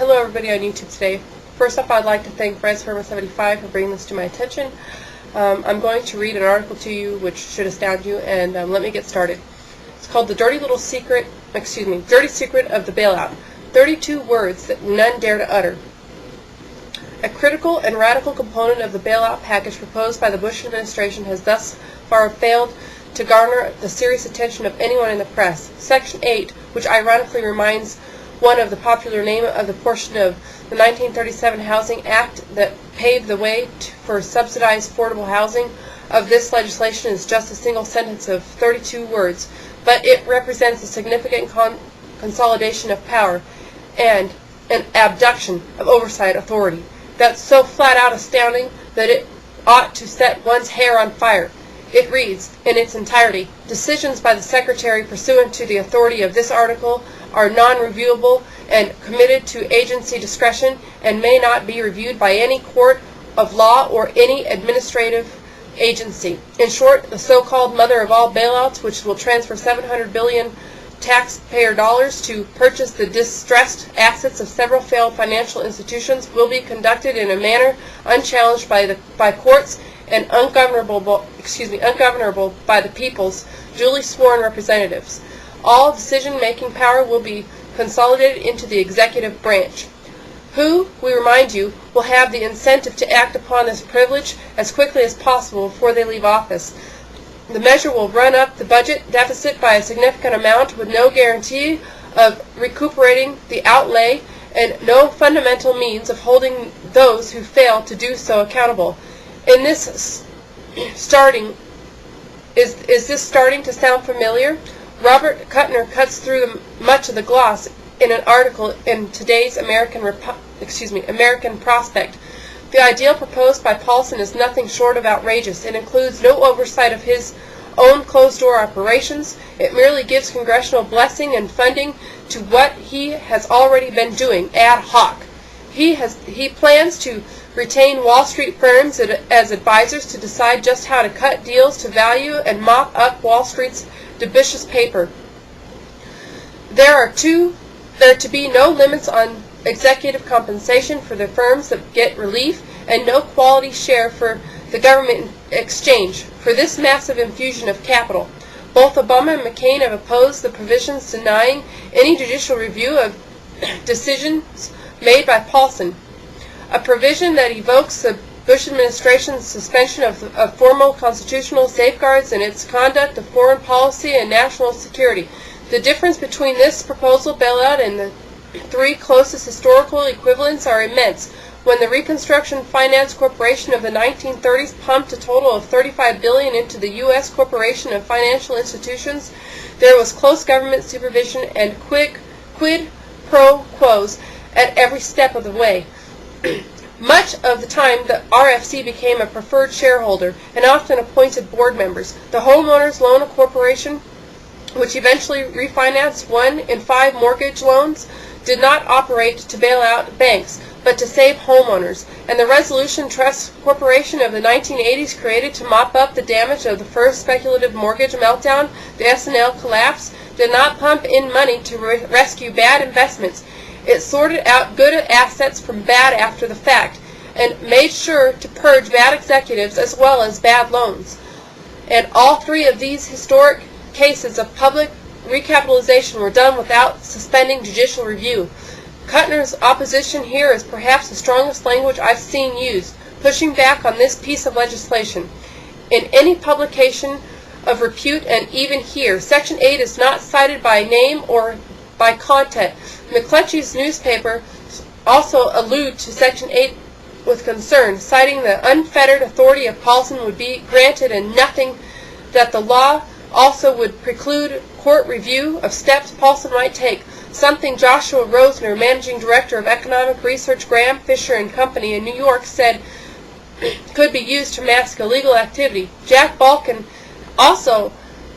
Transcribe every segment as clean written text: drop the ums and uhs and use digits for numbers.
Hello everybody on YouTube today. First off, I'd like to thank Fresfirma75 for bringing this to my attention. I'm going to read an article to you which should astound you, and let me get started. It's called The Dirty Secret of the Bailout. 32 words that none dare to utter. A critical and radical component of the bailout package proposed by the Bush administration has thus far failed to garner the serious attention of anyone in the press. Section 8, which ironically reminds one of the popular name of the portion of the 1937 Housing Act that paved the way for subsidized affordable housing of this legislation, is just a single sentence of 32 words, but it represents a significant consolidation of power and an abduction of oversight authority that's so flat out astounding that it ought to set one's hair on fire. It reads, in its entirety, decisions by the Secretary pursuant to the authority of this article are non-reviewable and committed to agency discretion and may not be reviewed by any court of law or any administrative agency. In short, the so-called mother of all bailouts, which will transfer $700 billion taxpayer dollars to purchase the distressed assets of several failed financial institutions, will be conducted in a manner unchallenged by courts and ungovernable by the people's duly sworn representatives. All decision-making power will be consolidated into the executive branch, who, we remind you, will have the incentive to act upon this privilege as quickly as possible before they leave office. The measure will run up the budget deficit by a significant amount with no guarantee of recuperating the outlay and no fundamental means of holding those who fail to do so accountable. In this is this starting to sound familiar? Robert Kuttner cuts through much of the gloss in an article in today's American Prospect. The ideal proposed by Paulson is nothing short of outrageous. It includes no oversight of his own closed-door operations. It merely gives congressional blessing and funding to what he has already been doing ad hoc. He plans to retain Wall Street firms as advisors to decide just how to cut deals to value and mop up Wall Street's dubious paper. There are to be no limits on executive compensation for the firms that get relief, and no quality share for the government exchange for this massive infusion of capital. Both Obama and McCain have opposed the provisions denying any judicial review of decisions made by Paulson, a provision that evokes the Bush administration's suspension of formal constitutional safeguards in its conduct of foreign policy and national security. The difference between this proposal bailout and the three closest historical equivalents are immense. When the Reconstruction Finance Corporation of the 1930s pumped a total of $35 billion into the U.S. corporation of financial institutions, there was close government supervision and quid pro quos at every step of the way. Much of the time, the RFC became a preferred shareholder and often appointed board members. The Homeowners Loan Corporation, which eventually refinanced 1 in 5 mortgage loans, did not operate to bail out banks, but to save homeowners. And the Resolution Trust Corporation of the 1980s, created to mop up the damage of the first speculative mortgage meltdown, the S&L collapse, did not pump in money to rescue bad investments. It sorted out good assets from bad after the fact, and made sure to purge bad executives as well as bad loans. And all three of these historic cases of public recapitalization were done without suspending judicial review. Kuttner's opposition here is perhaps the strongest language I've seen used, pushing back on this piece of legislation. In any publication of repute, and even here, Section 8 is not cited by name or by content. McCletchy's newspaper also allude to Section 8 with concern, citing the unfettered authority of Paulson would be granted and nothing that the law also would preclude court review of steps Paulson might take, something Joshua Rosner, managing director of economic research, Graham, Fisher and Company in New York, said could be used to mask illegal activity. Jack Balkin also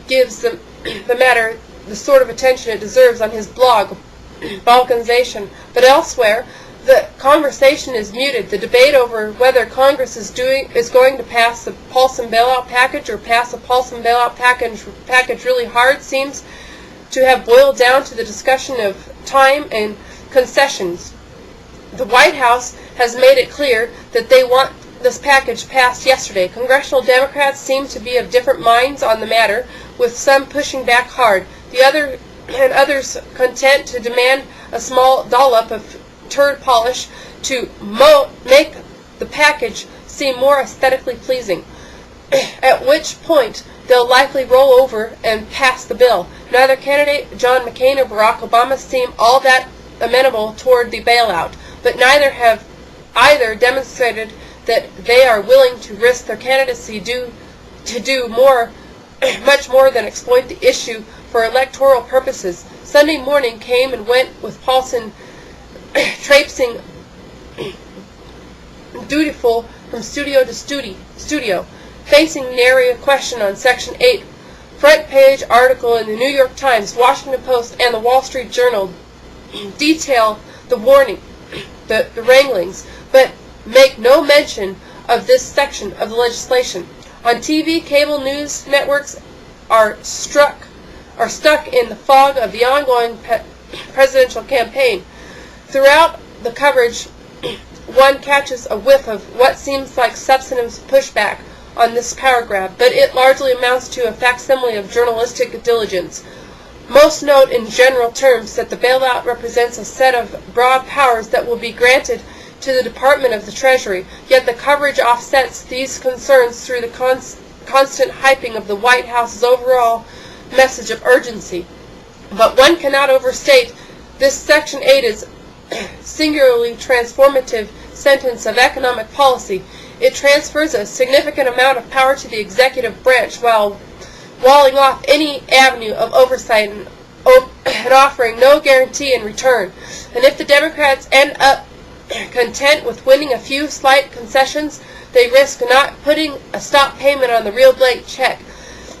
gives the matter the sort of attention it deserves on his blog, Balkanization. But elsewhere, the conversation is muted. The debate over whether Congress is going to pass the Paulson bailout package or pass the Paulson bailout package really hard seems to have boiled down to the discussion of time and concessions. The White House has made it clear that they want this package passed yesterday. Congressional Democrats seem to be of different minds on the matter, with some pushing back hard, others content to demand a small dollop of turd polish to make the package seem more aesthetically pleasing, at which point they'll likely roll over and pass the bill. Neither candidate, John McCain or Barack Obama, seem all that amenable toward the bailout, but neither have either demonstrated that they are willing to risk their candidacy to do much more than exploit the issue for electoral purposes. Sunday morning came and went with Paulson traipsing dutiful from studio to studio, facing nary a question on Section 8. Front page article in the New York Times, Washington Post, and the Wall Street Journal detail the warning, the wranglings, but make no mention of this section of the legislation. On TV, cable news networks are stuck in the fog of the ongoing presidential campaign. Throughout the coverage, one catches a whiff of what seems like substantive pushback on this power grab, but it largely amounts to a facsimile of journalistic diligence. Most note in general terms that the bailout represents a set of broad powers that will be granted to the Department of the Treasury, yet the coverage offsets these concerns through the constant hyping of the White House's overall message of urgency. But one cannot overstate this Section 8 is singularly transformative sentence of economic policy. It transfers a significant amount of power to the executive branch while walling off any avenue of oversight and offering no guarantee in return. And if the Democrats end up content with winning a few slight concessions, they risk not putting a stop payment on the real blank check,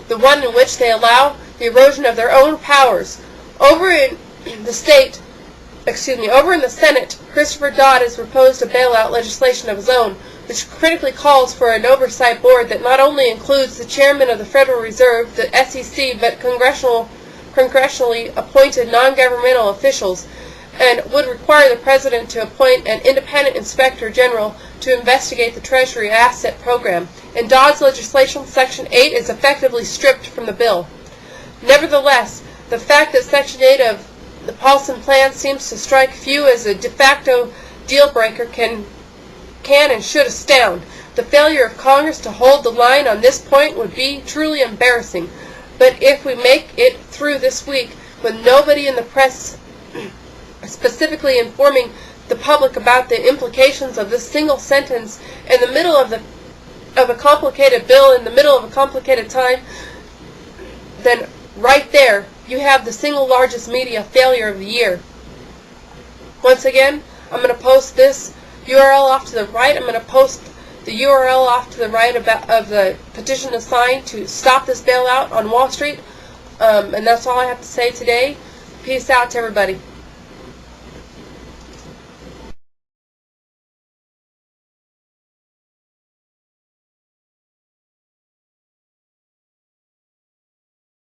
the one in which they allow the erosion of their own powers. Over in the Senate, Christopher Dodd has proposed a bailout legislation of his own, which critically calls for an oversight board that not only includes the chairman of the Federal Reserve, the SEC, but congressionally appointed non-governmental officials, and would require the President to appoint an independent inspector general to investigate the Treasury asset program. In Dodd's legislation, Section 8 is effectively stripped from the bill. Nevertheless, the fact that Section 8 of the Paulson plan seems to strike few as a de facto deal-breaker can and should astound. The failure of Congress to hold the line on this point would be truly embarrassing. But if we make it through this week with nobody in the press specifically informing the public about the implications of this single sentence in the middle of a complicated bill, in the middle of a complicated time, then right there you have the single largest media failure of the year. Once again, I'm going to post this URL off to the right. I'm going to post the URL off to the right of the petition to sign to stop this bailout on Wall Street. And that's all I have to say today. Peace out to everybody.